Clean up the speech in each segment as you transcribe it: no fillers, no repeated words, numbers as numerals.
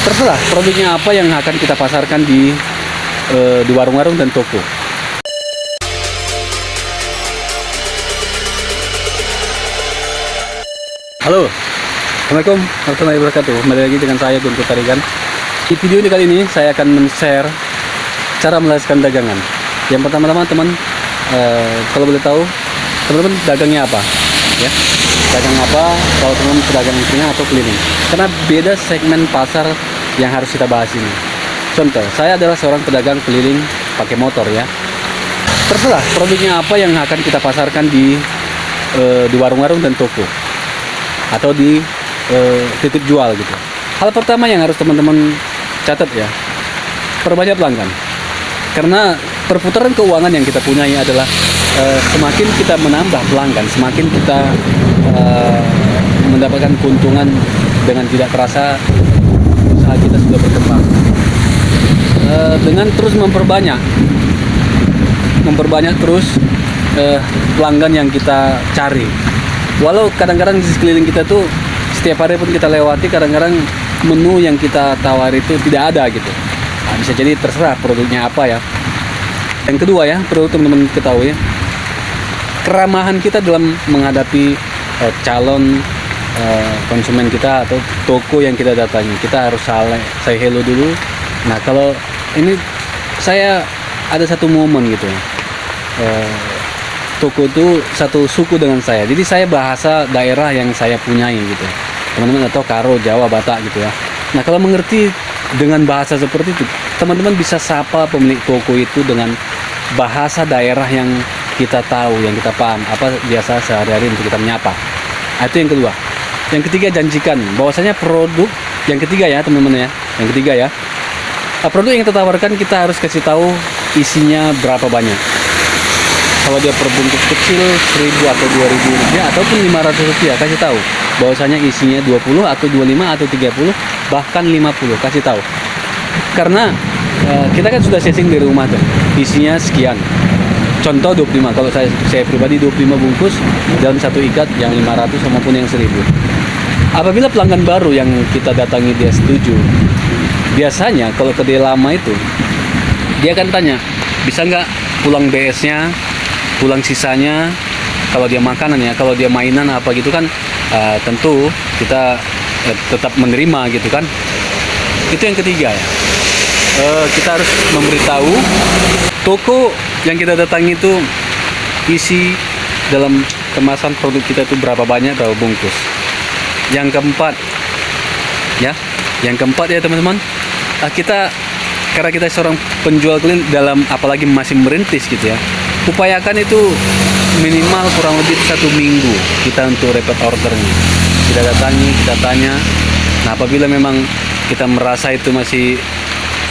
Terserah produknya apa yang akan kita pasarkan di warung-warung dan toko. Halo, Assalamualaikum warahmatullahi wabarakatuh. Kembali lagi dengan saya Guntur Tarigan. Di video ini kali ini saya akan men-share cara melaskan dagangan. Yang pertama-tama teman, kalau boleh tahu teman-teman dagangnya apa? Ya, dagang apa? Kalau teman-teman pedagang angkringan atau keliling? Karena beda segmen pasar yang harus kita bahas ini. Contoh, saya adalah seorang pedagang keliling pakai motor ya. Terserah produknya apa yang akan kita pasarkan di warung-warung dan toko atau di titip jual gitu. Hal pertama yang harus teman-teman catat ya, perbanyak pelanggan. Karena perputaran keuangan yang kita punyai adalah semakin kita menambah pelanggan, semakin kita mendapatkan keuntungan dengan tidak terasa usaha kita sudah berkembang. Dengan terus memperbanyak terus pelanggan yang kita cari. Walau kadang-kadang di sekeliling kita tuh setiap hari pun kita lewati, kadang-kadang menu yang kita tawar itu tidak ada gitu. Nah, bisa jadi terserah produknya apa ya. Yang kedua ya, perlu teman-teman ketahui, keramahan kita dalam menghadapi calon konsumen kita atau toko yang kita datangi. Kita harus say hello dulu. Nah, kalau ini saya ada satu momen gitu. Toko itu satu suku dengan saya. Jadi saya bahasa daerah yang saya punyai gitu. Teman-teman atau Karo, Jawa, Batak gitu ya. Nah, kalau mengerti dengan bahasa seperti itu, teman-teman bisa sapa pemilik toko itu dengan bahasa daerah yang kita tahu, yang kita paham, apa biasa sehari-hari untuk kita menyapa. Nah, itu yang kedua. Yang ketiga, janjikan bahwasanya produk yang ketiga ya teman-teman ya. Yang ketiga ya, produk yang kita tawarkan kita harus kasih tahu isinya berapa banyak. Kalau dia per bungkus kecil 1.000 atau 2.000 rupiah ataupun 500 rupiah, kasih tahu bahwasanya isinya 20 atau 25 atau 30 bahkan 50, kasih tahu. Karena kita kan sudah setting di rumah tuh, isinya sekian. Contoh 25, kalau saya pribadi 25 bungkus dalam satu ikat yang 500 maupun yang 1.000. Apabila pelanggan baru yang kita datangi dia setuju, biasanya kalau kedai lama itu dia akan tanya, bisa nggak pulang BS-nya, pulang sisanya, kalau dia makanan ya, kalau dia mainan apa gitu kan, tentu kita tetap menerima gitu kan. Itu yang ketiga ya. Kita harus memberitahu toko yang kita datangi itu isi dalam kemasan produk kita itu berapa banyak, berapa bungkus. Yang keempat ya teman-teman, karena kita seorang penjual keliling dalam apalagi masih merintis gitu ya, upayakan itu minimal kurang lebih 1 minggu kita untuk repeat ordernya. Kita datangi, kita tanya. Nah, apabila memang kita merasa itu masih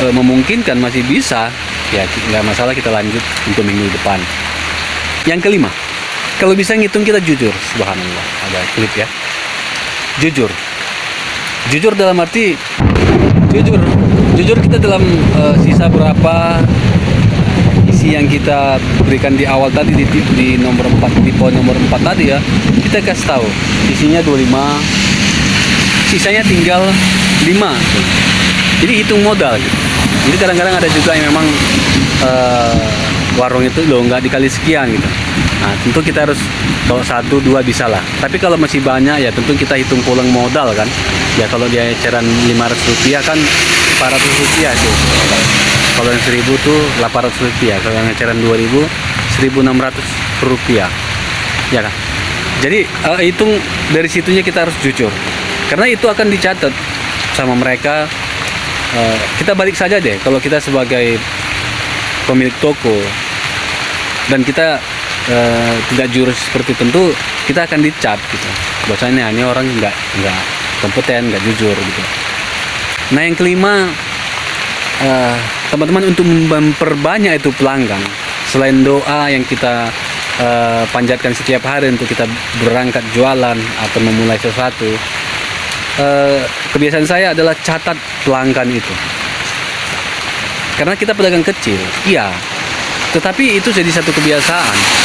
memungkinkan, masih bisa, ya nggak masalah, kita lanjut untuk minggu depan. Yang kelima, kalau bisa ngitung kita jujur. Subhanallah, ada klip ya. Jujur dalam arti jujur kita dalam sisa berapa isi yang kita berikan di awal tadi di nomor 4, di poin nomor 4 tadi ya, kita kasih tahu isinya 25, sisanya tinggal 5. Jadi hitung modal gitu. Jadi kadang-kadang ada juga yang memang warung itu loh nggak dikali sekian gitu. Nah, tentu kita harus kalau 1, 2 bisa lah. Tapi kalau masih banyak ya tentu kita hitung pulang modal kan. Ya kalau dia eceran 500 rupiah kan 400 rupiah tuh. Kalau yang 1.000 tuh 800 rupiah. Kalau yang eceran 2.000 1.600 rupiah. Ya kan. Jadi hitung dari situnya kita harus jujur. Karena itu akan dicatat sama mereka. Kita balik saja deh kalau kita sebagai pemilik toko dan kita tidak jurus seperti tentu, kita akan dicap gitu. Bahwasanya ini orang nggak kompeten, nggak jujur gitu. Nah, yang kelima, teman-teman untuk memperbanyak itu pelanggan, selain doa yang kita panjatkan setiap hari untuk kita berangkat jualan atau memulai sesuatu, kebiasaan saya adalah catat pelanggan itu. Karena kita pedagang kecil, iya, tetapi itu jadi satu kebiasaan.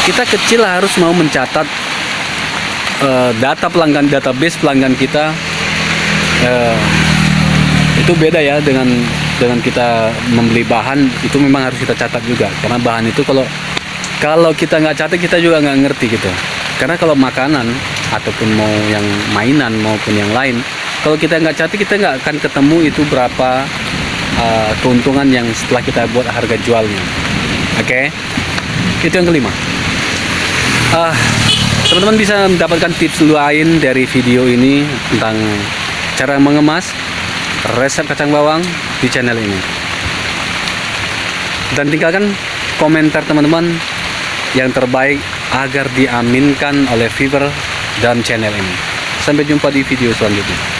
Kita kecil harus mau mencatat data pelanggan, database pelanggan kita Itu beda ya dengan kita membeli bahan, itu memang harus kita catat juga, karena bahan itu kalau kita nggak catat kita juga nggak ngerti gitu. Karena kalau makanan ataupun mau yang mainan maupun yang lain, kalau kita nggak catat kita nggak akan ketemu itu berapa keuntungan yang setelah kita buat harga jualnya. Oke, itu yang kelima. Teman-teman bisa mendapatkan tips lain dari video ini tentang cara mengemas resep kacang bawang di channel ini. Dan tinggalkan komentar teman-teman yang terbaik agar diaminkan oleh viewer dalam channel ini. Sampai jumpa di video selanjutnya.